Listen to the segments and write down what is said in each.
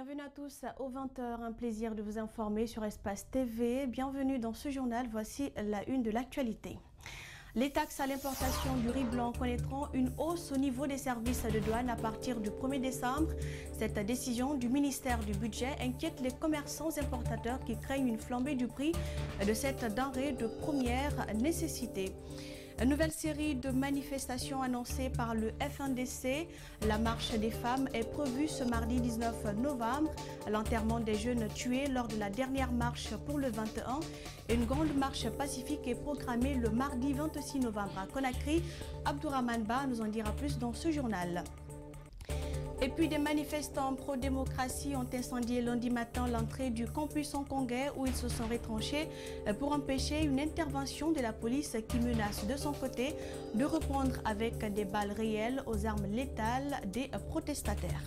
Bienvenue à tous aux 20h, un plaisir de vous informer sur Espace TV. Bienvenue dans ce journal, voici la une de l'actualité. Les taxes à l'importation du riz blanc connaîtront une hausse au niveau des services de douane à partir du 1er décembre. Cette décision du ministère du Budget inquiète les commerçants importateurs qui craignent une flambée du prix de cette denrée de première nécessité. Une nouvelle série de manifestations annoncées par le FNDC. La marche des femmes est prévue ce mardi 19 novembre, à l'enterrement des jeunes tués lors de la dernière marche pour le 21. Une grande marche pacifique est programmée le mardi 26 novembre à Conakry. Abdourahmane Ba nous en dira plus dans ce journal. Et puis des manifestants pro-démocratie ont incendié lundi matin l'entrée du campus hongkongais où ils se sont retranchés pour empêcher une intervention de la police qui menace de son côté de répondre avec des balles réelles aux armes létales des protestataires.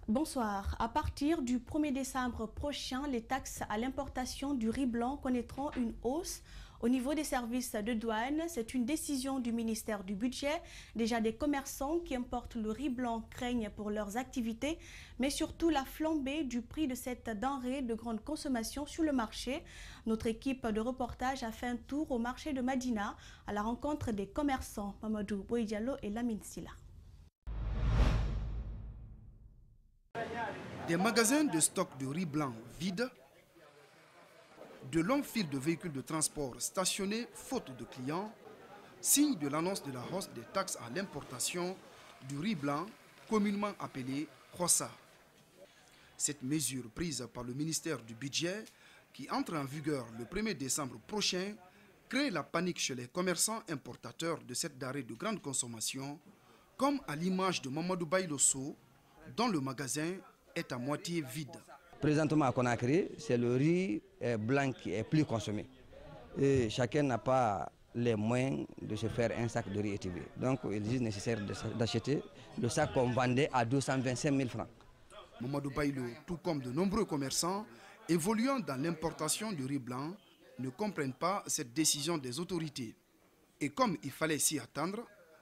Bonsoir. À partir du 1er décembre prochain, les taxes à l'importation du riz blanc connaîtront une hausse. Au niveau des services de douane, c'est une décision du ministère du Budget. Déjà, des commerçants qui importent le riz blanc craignent pour leurs activités, mais surtout la flambée du prix de cette denrée de grande consommation sur le marché. Notre équipe de reportage a fait un tour au marché de Madina à la rencontre des commerçants. Mamadou Boy-Diallo et Lamine Silla. Des magasins de stock de riz blanc vides, de longs fils de véhicules de transport stationnés faute de clients, signe de l'annonce de la hausse des taxes à l'importation du riz blanc, communément appelé Khossa. Cette mesure prise par le ministère du Budget, qui entre en vigueur le 1er décembre prochain, crée la panique chez les commerçants importateurs de cette denrée de grande consommation, comme à l'image de Mamadou Baylosso, dont le magasin est à moitié vide. Présentement à Conakry, c'est le riz blanc qui est plus consommé. Et chacun n'a pas les moyens de se faire un sac de riz étivé. Donc il est nécessaire d'acheter le sac qu'on vendait à 225 000 francs. Mamadou Baylo, tout comme de nombreux commerçants évoluant dans l'importation du riz blanc, ne comprennent pas cette décision des autorités. Et comme il fallait s'y attendre,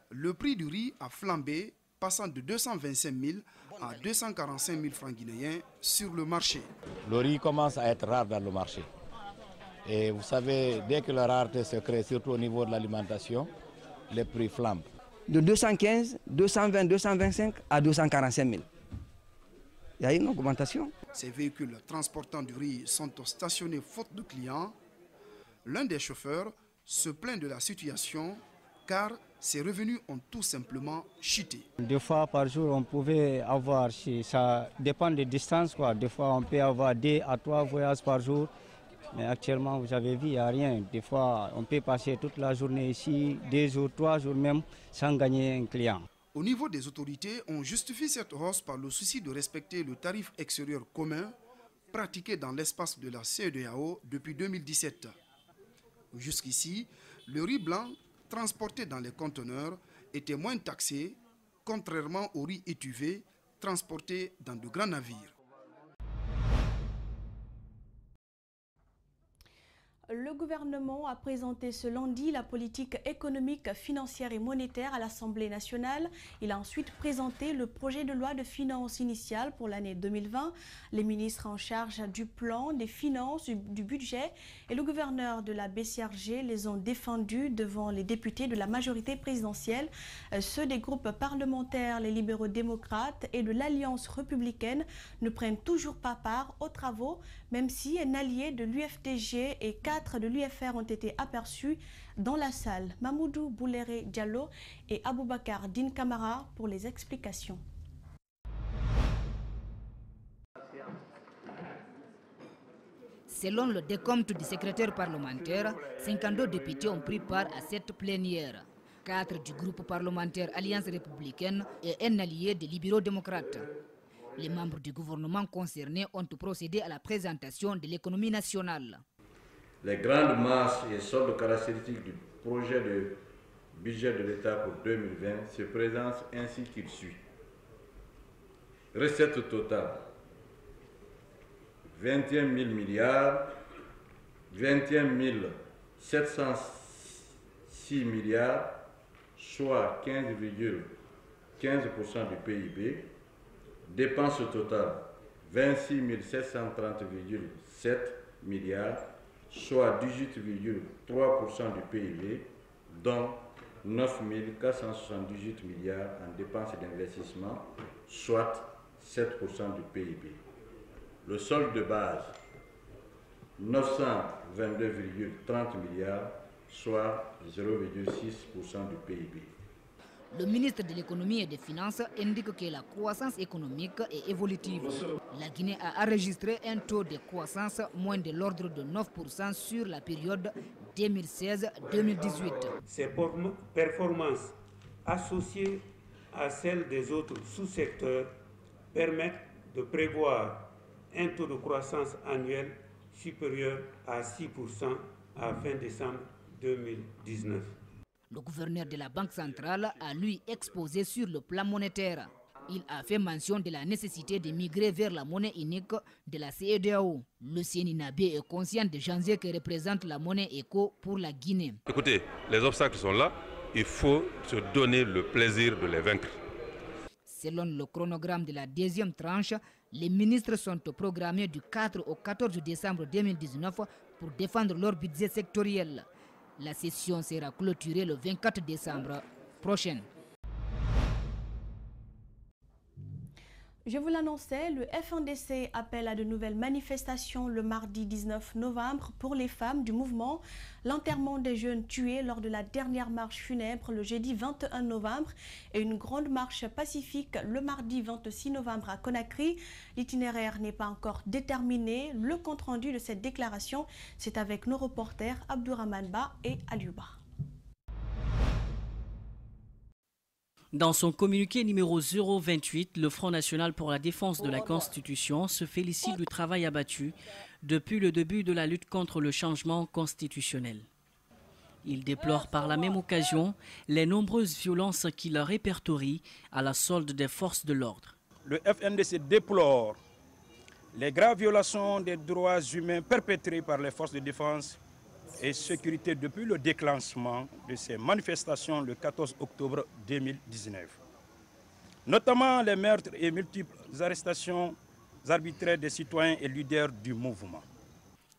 le prix du riz a flambé, passant de 225 000 à 245 000 francs guinéens sur le marché. Le riz commence à être rare dans le marché. Et vous savez, dès que la rareté se crée, surtout au niveau de l'alimentation, les prix flambent. De 215, 220, 225 à 245 000. Il y a une augmentation. Ces véhicules transportant du riz sont stationnés faute de clients. L'un des chauffeurs se plaint de la situation car ses revenus ont tout simplement chuté. Des fois par jour on pouvait avoir, ça dépend des distances quoi. Des fois on peut avoir 2 à 3 voyages par jour. Mais actuellement vous avez vu, il n'y a rien. Des fois on peut passer toute la journée ici, 2 jours, 3 jours même, sans gagner un client. Au niveau des autorités, on justifie cette hausse par le souci de respecter le tarif extérieur commun pratiqué dans l'espace de la CEDEAO depuis 2017. Jusqu'ici, le riz blanc transporté dans les conteneurs était moins taxé, contrairement au riz étuvé transporté dans de grands navires. Le gouvernement a présenté ce lundi la politique économique, financière et monétaire à l'Assemblée nationale. Il a ensuite présenté le projet de loi de finances initiale pour l'année 2020. Les ministres en charge du plan, des finances, du budget et le gouverneur de la BCRG les ont défendus devant les députés de la majorité présidentielle. Ceux des groupes parlementaires, les libéraux démocrates et de l'Alliance républicaine ne prennent toujours pas part aux travaux, même si un allié de l'UFDG et 4 de l'UFR ont été aperçus dans la salle. Mamoudou Bouléré Diallo et Aboubakar Din Kamara pour les explications. Selon le décompte du secrétaire parlementaire, 52 députés ont pris part à cette plénière. 4 du groupe parlementaire Alliance républicaine et un allié des libéraux démocrates. Les membres du gouvernement concernés ont procédé à la présentation de l'économie nationale. Les grandes masses et soldes caractéristiques du projet de budget de l'État pour 2020 se présentent ainsi qu'il suit. Recette totale 21 000 milliards, 21 706 milliards, soit 15,1 15% du PIB. Dépenses totales 26 730,7 milliards, soit 18,3% du PIB, dont 9 478 milliards en dépenses d'investissement, soit 7% du PIB. Le solde de base 922,30 milliards, soit 0,6% du PIB. Le ministre de l'économie et des finances indique que la croissance économique est évolutive. La Guinée a enregistré un taux de croissance moins de l'ordre de 9% sur la période 2016-2018. Ces performances associées à celles des autres sous-secteurs permettent de prévoir un taux de croissance annuel supérieur à 6% à fin décembre 2019. Le gouverneur de la Banque centrale a lui exposé sur le plan monétaire. Il a fait mention de la nécessité de migrer vers la monnaie unique de la CEDEAO. Le Séninabé est conscient des enjeux que représente la monnaie éco pour la Guinée. Écoutez, les obstacles sont là, il faut se donner le plaisir de les vaincre. Selon le chronogramme de la deuxième tranche, les ministres sont programmés du 4 au 14 décembre 2019 pour défendre leur budget sectoriel. La session sera clôturée le 24 décembre prochain. Je vous l'annonçais, le FNDC appelle à de nouvelles manifestations le mardi 19 novembre pour les femmes du mouvement. L'enterrement des jeunes tués lors de la dernière marche funèbre le jeudi 21 novembre et une grande marche pacifique le mardi 26 novembre à Conakry. L'itinéraire n'est pas encore déterminé. Le compte-rendu de cette déclaration, c'est avec nos reporters Abdourahmane Ba et Aliouba. Dans son communiqué numéro 028, le Front national pour la défense de la Constitution se félicite du travail abattu depuis le début de la lutte contre le changement constitutionnel. Il déplore par la même occasion les nombreuses violences qu'il répertorie à la solde des forces de l'ordre. Le FNDC déplore les graves violations des droits humains perpétrées par les forces de défense et sécurité depuis le déclenchement de ces manifestations le 14 octobre 2019. Notamment les meurtres et multiples arrestations arbitraires des citoyens et leaders du mouvement.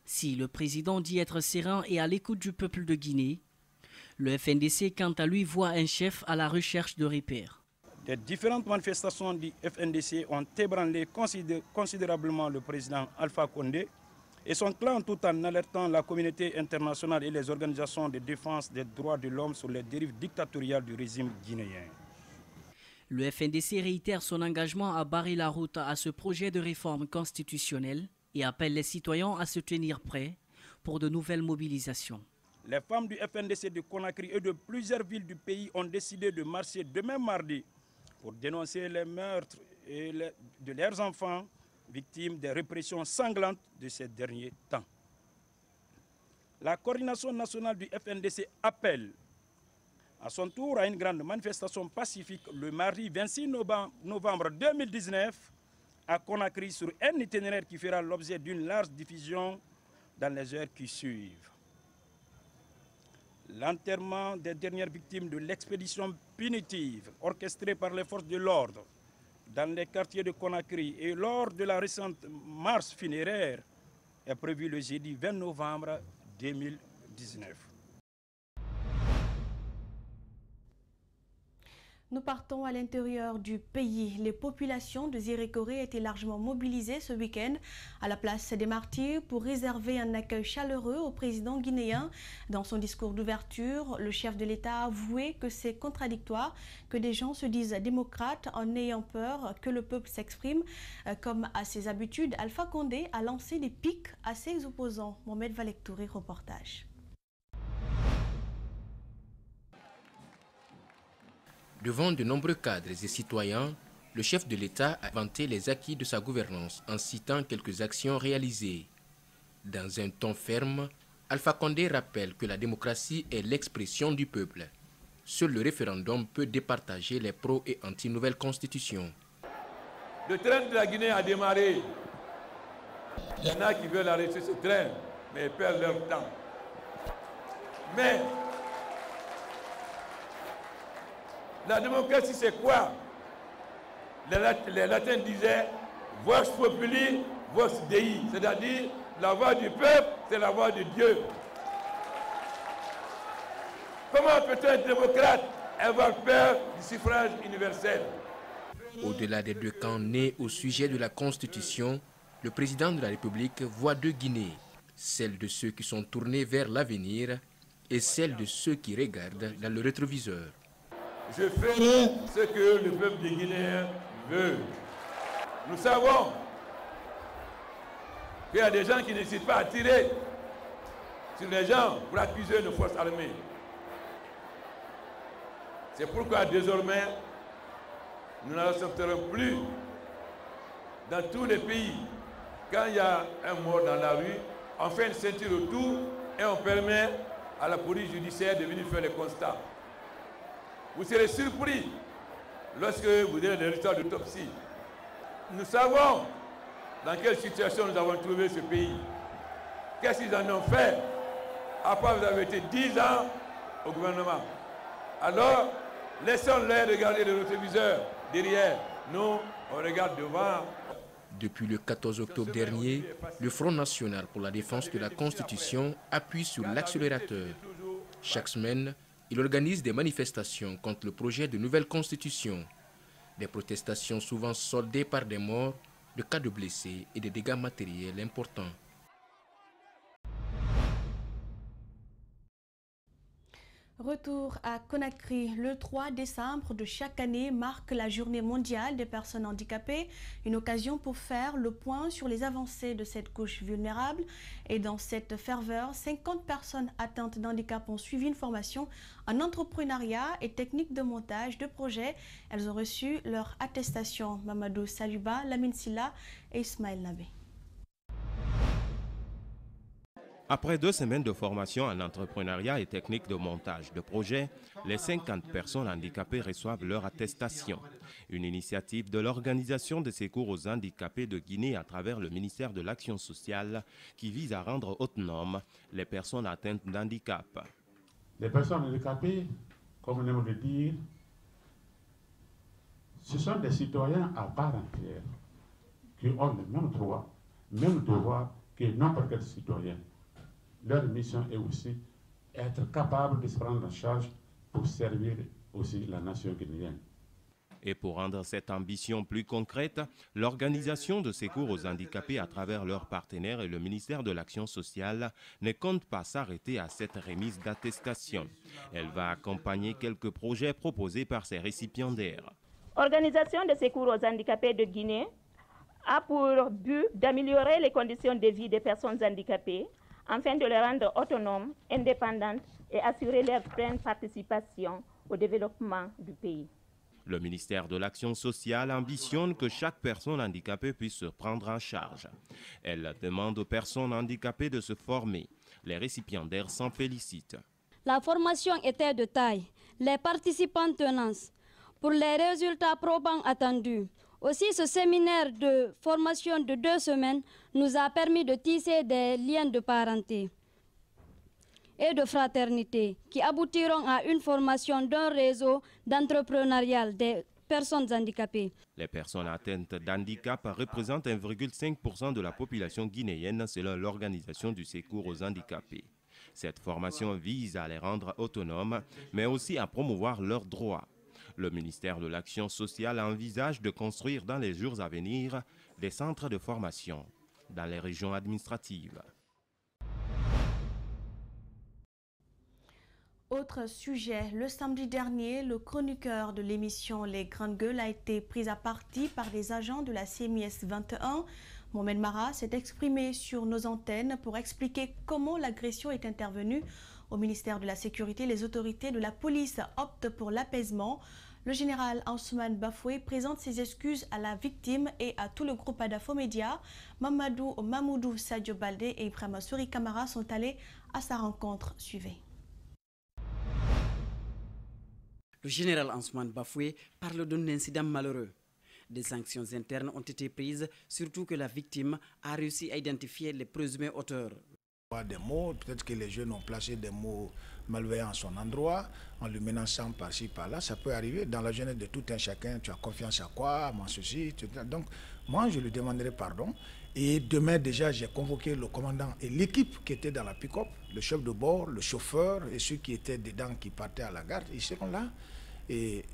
Si le président dit être serein et à l'écoute du peuple de Guinée, le FNDC quant à lui voit un chef à la recherche de repères. Les différentes manifestations du FNDC ont ébranlé considérablement le président Alpha Condé et son clan tout en alertant la communauté internationale et les organisations de défense des droits de l'homme sur les dérives dictatoriales du régime guinéen. Le FNDC réitère son engagement à barrer la route à ce projet de réforme constitutionnelle et appelle les citoyens à se tenir prêts pour de nouvelles mobilisations. Les femmes du FNDC de Conakry et de plusieurs villes du pays ont décidé de marcher demain mardi pour dénoncer les meurtres de leurs enfants victimes des répressions sanglantes de ces derniers temps. La coordination nationale du FNDC appelle à son tour à une grande manifestation pacifique le mardi 26 novembre 2019 à Conakry sur un itinéraire qui fera l'objet d'une large diffusion dans les heures qui suivent. L'enterrement des dernières victimes de l'expédition punitive orchestrée par les forces de l'ordre dans les quartiers de Conakry et lors de la récente marche funéraire est prévu le jeudi 20 novembre 2019. Nous partons à l'intérieur du pays. Les populations de Zérékoré étaient largement mobilisées ce week-end à la place des Martyrs pour réserver un accueil chaleureux au président guinéen. Dans son discours d'ouverture, le chef de l'État a avoué que c'est contradictoire que des gens se disent démocrates en ayant peur que le peuple s'exprime. Comme à ses habitudes, Alpha Condé a lancé des pics à ses opposants. Mohamed Valektouri, reportage. Devant de nombreux cadres et citoyens, le chef de l'État a vanté les acquis de sa gouvernance en citant quelques actions réalisées. Dans un ton ferme, Alpha Condé rappelle que la démocratie est l'expression du peuple. Seul le référendum peut départager les pro- et anti-nouvelle constitution. Le train de la Guinée a démarré. Il y en a qui veulent arrêter ce train, mais ils perdent leur temps. Mais la démocratie, c'est quoi? Les latins disaient Vox populi, vox Dei, c'est-à-dire la voix du peuple, c'est la voix de Dieu. Comment peut un démocrate avoir peur du suffrage universel? Au-delà des deux camps nés au sujet de la Constitution, le président de la République voit deux Guinées, celle de ceux qui sont tournés vers l'avenir et celle de ceux qui regardent dans le rétroviseur. Je ferai ce que le peuple des Guinéens veut. Nous savons qu'il y a des gens qui n'hésitent pas à tirer sur les gens pour accuser nos forces armées. C'est pourquoi désormais, nous n'accepterons plus dans tous les pays, quand il y a un mort dans la rue, on fait une ceinture autour et on permet à la police judiciaire de venir faire les constats. Vous serez surpris lorsque vous verrez les résultats d'autopsie. Nous savons dans quelle situation nous avons trouvé ce pays. Qu'est-ce qu'ils en ont fait après vous avez été 10 ans au gouvernement. Alors, laissons-les regarder le rétroviseur derrière. Nous, on regarde devant. Depuis le 14 octobre dernier, le Front national pour la défense de la Constitution appuie sur l'accélérateur. Chaque semaine, il organise des manifestations contre le projet de nouvelle Constitution. Des protestations souvent soldées par des morts, de cas de blessés et des dégâts matériels importants. Retour à Conakry. Le 3 décembre de chaque année marque la journée mondiale des personnes handicapées, une occasion pour faire le point sur les avancées de cette couche vulnérable. Et dans cette ferveur, 50 personnes atteintes d'handicap ont suivi une formation en entrepreneuriat et technique de montage de projets. Elles ont reçu leur attestation. Mamadou Saluba, Lamine Silla et Ismaël Nabé. Après 2 semaines de formation en entrepreneuriat et technique de montage de projets, les 50 personnes handicapées reçoivent leur attestation. Une initiative de l'Organisation de secours aux handicapés de Guinée à travers le ministère de l'Action sociale qui vise à rendre autonomes les personnes atteintes d'handicap. Les personnes handicapées, comme on aime le dire, ce sont des citoyens à part entière qui ont les mêmes droits, mêmes devoirs que n'importe quel citoyen. Leur mission est aussi être capable de se prendre en charge pour servir aussi la nation guinéenne. Et pour rendre cette ambition plus concrète, l'Organisation de secours aux handicapés à travers leurs partenaires et le ministère de l'Action sociale ne compte pas s'arrêter à cette remise d'attestation. Elle va accompagner quelques projets proposés par ses récipiendaires. L'Organisation de secours aux handicapés de Guinée a pour but d'améliorer les conditions de vie des personnes handicapées afin de les rendre autonomes, indépendantes et assurer leur pleine participation au développement du pays. Le ministère de l'Action sociale ambitionne que chaque personne handicapée puisse se prendre en charge. Elle demande aux personnes handicapées de se former. Les récipiendaires s'en félicitent. La formation était de taille. Les participants tenaces pour les résultats probants attendus. Aussi, ce séminaire de formation de 2 semaines nous a permis de tisser des liens de parenté et de fraternité qui aboutiront à une formation d'un réseau d'entrepreneuriat des personnes handicapées. Les personnes atteintes d'handicap représentent 1,5% de la population guinéenne selon l'Organisation du secours aux handicapés. Cette formation vise à les rendre autonomes, mais aussi à promouvoir leurs droits. Le ministère de l'Action sociale envisage de construire dans les jours à venir des centres de formation dans les régions administratives. Autre sujet, le samedi dernier, le chroniqueur de l'émission Les Grandes Gueules a été pris à partie par des agents de la CMIS 21. Mohamed Mara s'est exprimé sur nos antennes pour expliquer comment l'agression est intervenue. Au ministère de la Sécurité, les autorités de la police optent pour l'apaisement. Le général Ansoumane Bafoué présente ses excuses à la victime et à tout le groupe Adafo Média. Mamoudou Sadio Baldé et Ibrahima Souri Kamara sont allés à sa rencontre. Suivez. Le général Ansoumane Bafoué parle d'un incident malheureux. Des sanctions internes ont été prises, surtout que la victime a réussi à identifier les présumés auteurs. Des mots, peut-être que les jeunes ont placé des mots malveillants à son endroit, en le menaçant par-ci, par-là. Ça peut arriver dans la jeunesse de tout un chacun. Tu as confiance à quoi, moi ceci, donc moi je lui demanderai pardon. Et demain déjà, j'ai convoqué le commandant et l'équipe qui était dans la pick-up, le chef de bord, le chauffeur et ceux qui étaient dedans, qui partaient à la gare, ils seront là. Et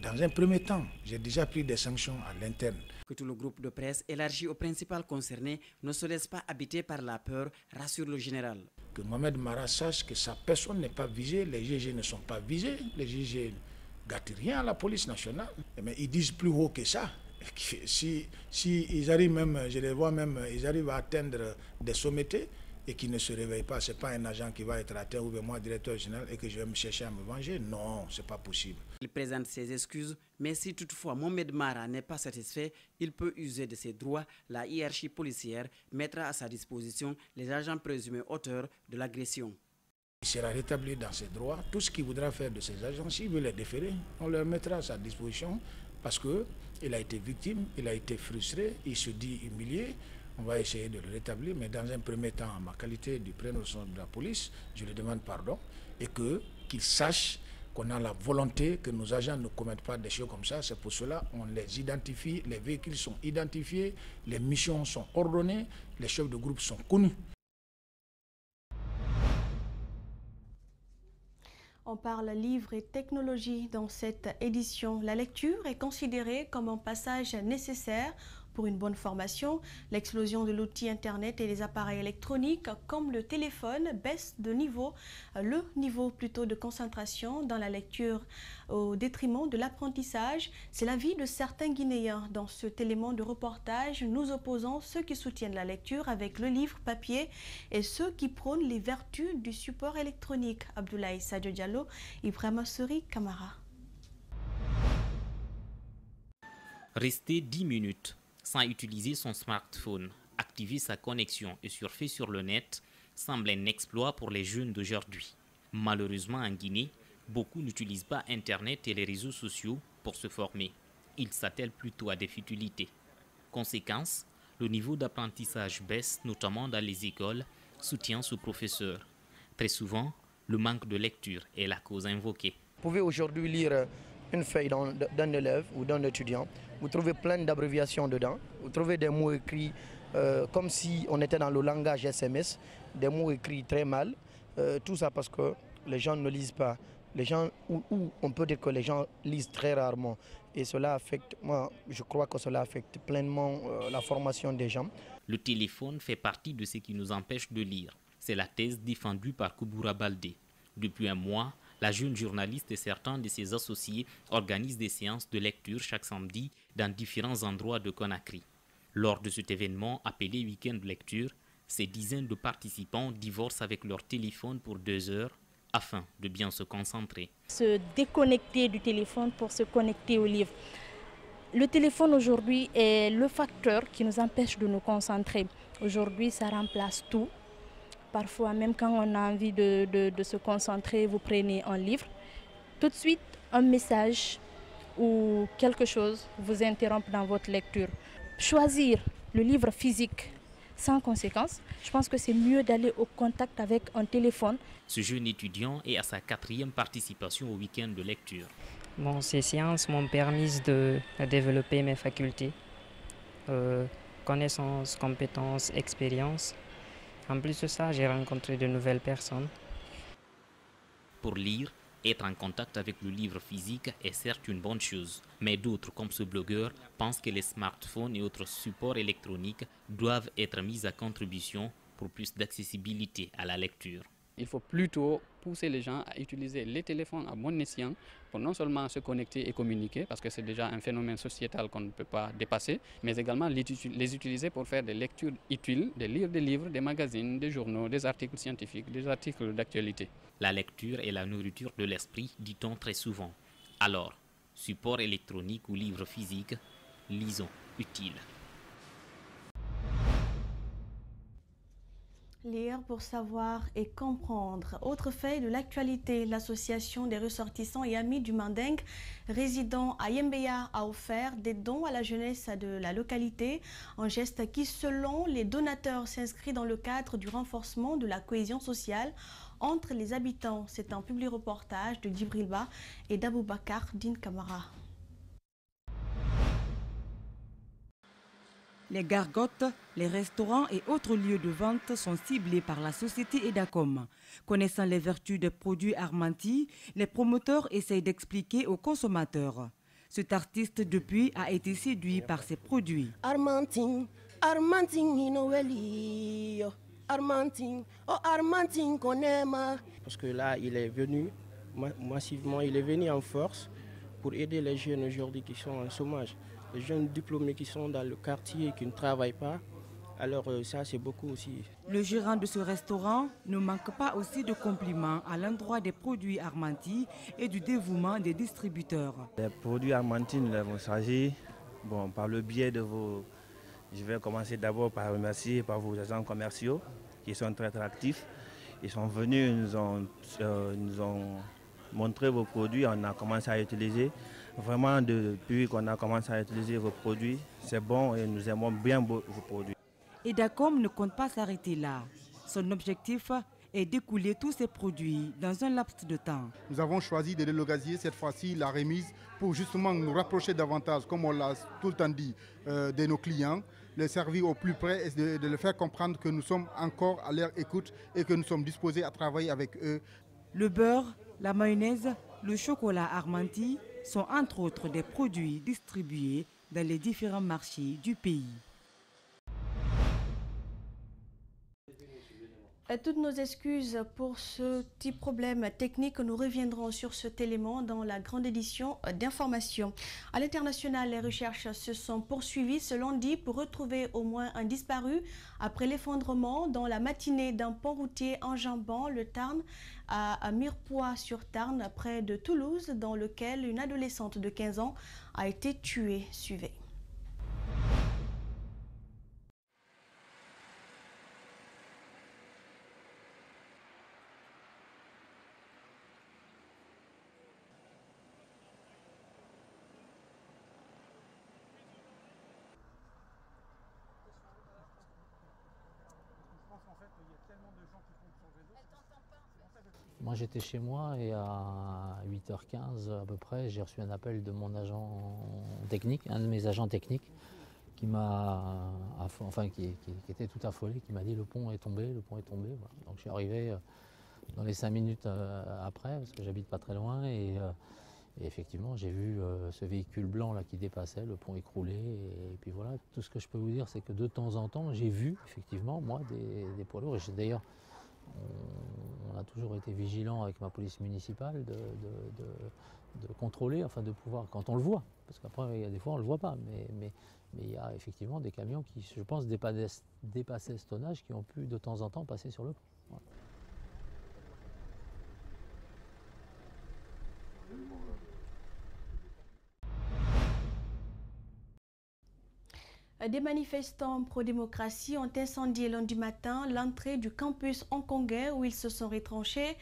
dans un premier temps, j'ai déjà pris des sanctions à l'interne. Que tout le groupe de presse élargi aux principales concernées ne se laisse pas habiter par la peur, rassure le général. Que Mohamed Mara sache que sa personne n'est pas visée, les GG ne sont pas visés, les GG ne gâtent rien à la police nationale. Mais ils disent plus haut que ça. Si ils arrivent même, je les vois même, ils arrivent à atteindre des sommets et qu'ils ne se réveillent pas, ce n'est pas un agent qui va être atteint ou moi directeur général et que je vais me chercher à me venger. Non, ce n'est pas possible. Il présente ses excuses, mais si toutefois Mohamed Mara n'est pas satisfait, il peut user de ses droits. La hiérarchie policière mettra à sa disposition les agents présumés auteurs de l'agression. Il sera rétabli dans ses droits. Tout ce qu'il voudra faire de ces agents, s'il veut les déférer, on leur mettra à sa disposition parce qu'il a été victime, il a été frustré, il se dit humilié. On va essayer de le rétablir, mais dans un premier temps, en ma qualité du président de la police, je lui demande pardon et qu'il sache qu'on a la volonté que nos agents ne commettent pas des choses comme ça. C'est pour cela qu'on les identifie, les véhicules sont identifiés, les missions sont ordonnées, les chefs de groupe sont connus. On parle livres et technologie dans cette édition. La lecture est considérée comme un passage nécessaire pour une bonne formation. L'explosion de l'outil Internet et des appareils électroniques comme le téléphone baisse de niveau, le niveau plutôt de concentration dans la lecture au détriment de l'apprentissage. C'est l'avis de certains Guinéens. Dans cet élément de reportage, nous opposons ceux qui soutiennent la lecture avec le livre papier et ceux qui prônent les vertus du support électronique. Abdoulaye Sadio Diallo, Ibrahima Souri, Camara. Rester 10 minutes sans utiliser son smartphone, activer sa connexion et surfer sur le net semble un exploit pour les jeunes d'aujourd'hui. Malheureusement, en Guinée, beaucoup n'utilisent pas Internet et les réseaux sociaux pour se former. Ils s'attellent plutôt à des futilités. Conséquence, le niveau d'apprentissage baisse, notamment dans les écoles, soutient ce professeur. Très souvent, le manque de lecture est la cause invoquée. Vous pouvez aujourd'hui lire une feuille d'un élève ou d'un étudiant, vous trouvez plein d'abréviations dedans, vous trouvez des mots écrits comme si on était dans le langage SMS, des mots écrits très mal, tout ça parce que les gens ne lisent pas. Les gens, ou on peut dire que les gens lisent très rarement et cela affecte, moi je crois que cela affecte pleinement la formation des gens. Le téléphone fait partie de ce qui nous empêche de lire. C'est la thèse défendue par Kouboura Baldé. Depuis un mois, la jeune journaliste et certains de ses associés organisent des séances de lecture chaque samedi dans différents endroits de Conakry. Lors de cet événement appelé Week-end Lecture, ces dizaines de participants divorcent avec leur téléphone pour 2 heures afin de bien se concentrer. Se déconnecter du téléphone pour se connecter au livre. Le téléphone aujourd'hui est le facteur qui nous empêche de nous concentrer. Aujourd'hui, ça remplace tout. Parfois, même quand on a envie de se concentrer, vous prenez un livre. Tout de suite, un message ou quelque chose vous interrompt dans votre lecture. Choisir le livre physique sans conséquence, je pense que c'est mieux d'aller au contact avec un téléphone. Ce jeune étudiant est à sa 4e participation au week-end de lecture. Bon, ces séances m'ont permis de développer mes facultés, connaissances, compétences, expériences. En plus de ça, j'ai rencontré de nouvelles personnes. Pour lire, être en contact avec le livre physique est certes une bonne chose, mais d'autres, comme ce blogueur, pensent que les smartphones et autres supports électroniques doivent être mis à contribution pour plus d'accessibilité à la lecture. Il faut plutôt pousser les gens à utiliser les téléphones à bon escient pour non seulement se connecter et communiquer, parce que c'est déjà un phénomène sociétal qu'on ne peut pas dépasser, mais également les utiliser pour faire des lectures utiles, de lire des livres, des magazines, des journaux, des articles scientifiques, des articles d'actualité. La lecture est la nourriture de l'esprit, dit-on très souvent. Alors, support électronique ou livre physique, lisons utile. Lire pour savoir et comprendre. Autre fait de l'actualité, l'association des ressortissants et amis du Mandingue résidant à Yembeya a offert des dons à la jeunesse de la localité, un geste qui, selon les donateurs, s'inscrit dans le cadre du renforcement de la cohésion sociale entre les habitants. C'est un public reportage de Djibrilba et d'Aboubakar Din Kamara. Les gargotes, les restaurants et autres lieux de vente sont ciblés par la société Edacom. Connaissant les vertus des produits Armanti, les promoteurs essayent d'expliquer aux consommateurs. Cet artiste, depuis, a été séduit par ces produits. Armantin, Armantin qu'on aime. Parce que là, il est venu massivement, il est venu en force pour aider les jeunes aujourd'hui qui sont en chômage. Les jeunes diplômés qui sont dans le quartier et qui ne travaillent pas. Alors ça, c'est beaucoup aussi. Le gérant de ce restaurant ne manque pas aussi de compliments à l'endroit des produits Armanti et du dévouement des distributeurs. Les produits Armanti, nous les avons choisis par le biais de vos... Je vais commencer d'abord par remercier vos agents commerciaux qui sont très actifs. Ils sont venus, nous ont montré vos produits, on a commencé à utiliser. Vraiment, depuis qu'on a commencé à utiliser vos produits, c'est bon et nous aimons bien vos produits. Edacom ne compte pas s'arrêter là. Son objectif est d'écouler tous ces produits dans un laps de temps. Nous avons choisi de délocaliser cette fois-ci la remise pour justement nous rapprocher davantage, comme on l'a tout le temps dit, de nos clients, les servir au plus près et de leur faire comprendre que nous sommes encore à leur écoute et que nous sommes disposés à travailler avec eux. Le beurre, la mayonnaise, le chocolat Armanti sont entre autres des produits distribués dans les différents marchés du pays. Toutes nos excuses pour ce petit problème technique. Nous reviendrons sur cet élément dans la grande édition d'information. À l'international, les recherches se sont poursuivies ce lundi pour retrouver au moins un disparu après l'effondrement dans la matinée d'un pont routier enjambant le Tarn à Mirepoix-sur-Tarn, près de Toulouse, dans lequel une adolescente de 15 ans a été tuée. Suivez. Moi j'étais chez moi et à 8h15 à peu près, j'ai reçu un appel de mon agent technique, un de mes agents techniques, qui était tout affolé, qui m'a dit le pont est tombé, Voilà. Donc je suis arrivé dans les 5 minutes après, parce que j'habite pas très loin, et effectivement j'ai vu ce véhicule blanc là qui dépassait, le pont écroulé, et puis voilà. Tout ce que je peux vous dire, c'est que de temps en temps j'ai vu effectivement moi des poids lourds, et d'ailleurs on a toujours été vigilant avec ma police municipale de contrôler, enfin de pouvoir, quand on le voit, parce qu'après il y a des fois on ne le voit pas, mais il y a effectivement des camions qui, je pense, dépassaient ce tonnage, qui ont pu de temps en temps passer sur le pont. Voilà. Des manifestants pro-démocratie ont incendié lundi matin l'entrée du campus hongkongais où ils se sont retranchés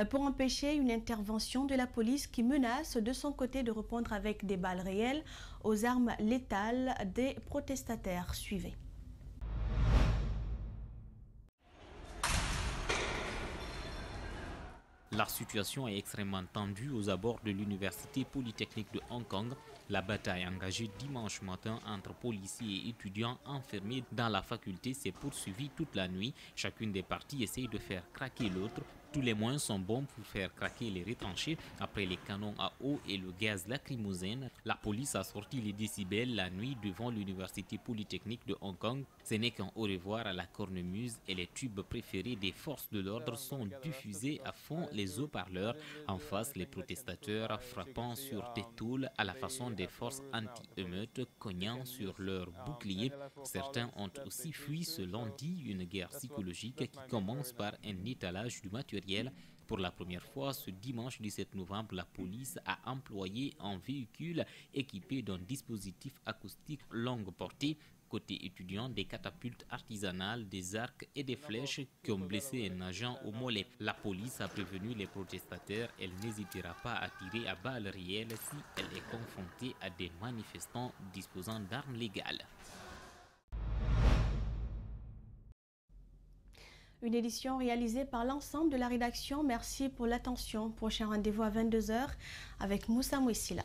pour empêcher une intervention de la police qui menace de son côté de répondre avec des balles réelles aux armes létales des protestataires. Suivez. La situation est extrêmement tendue aux abords de l'Université polytechnique de Hong Kong. La bataille engagée dimanche matin entre policiers et étudiants enfermés dans la faculté s'est poursuivie toute la nuit. Chacune des parties essaye de faire craquer l'autre. Tous les moyens sont bons pour faire craquer les retranchés. Après les canons à eau et le gaz lacrymogène, la police a sorti les décibels la nuit devant l'Université polytechnique de Hong Kong. Ce n'est qu'un au revoir à la cornemuse et les tubes préférés des forces de l'ordre sont diffusés à fond les haut-parleurs. En face, les protestateurs frappant sur des tôles à la façon des forces anti-émeutes, cognant sur leurs boucliers. Certains ont aussi fui ce lundi, une guerre psychologique qui commence par un étalage du matériel. Pour la première fois, ce dimanche 17 novembre, la police a employé un véhicule équipé d'un dispositif acoustique longue portée. Côté étudiant, des catapultes artisanales, des arcs et des flèches qui ont blessé un agent au mollet. La police a prévenu les protestataires. Elle n'hésitera pas à tirer à balles réelles si elle est confrontée à des manifestants disposant d'armes légales. Une édition réalisée par l'ensemble de la rédaction. Merci pour l'attention. Prochain rendez-vous à 22h avec Moussa Mouessila.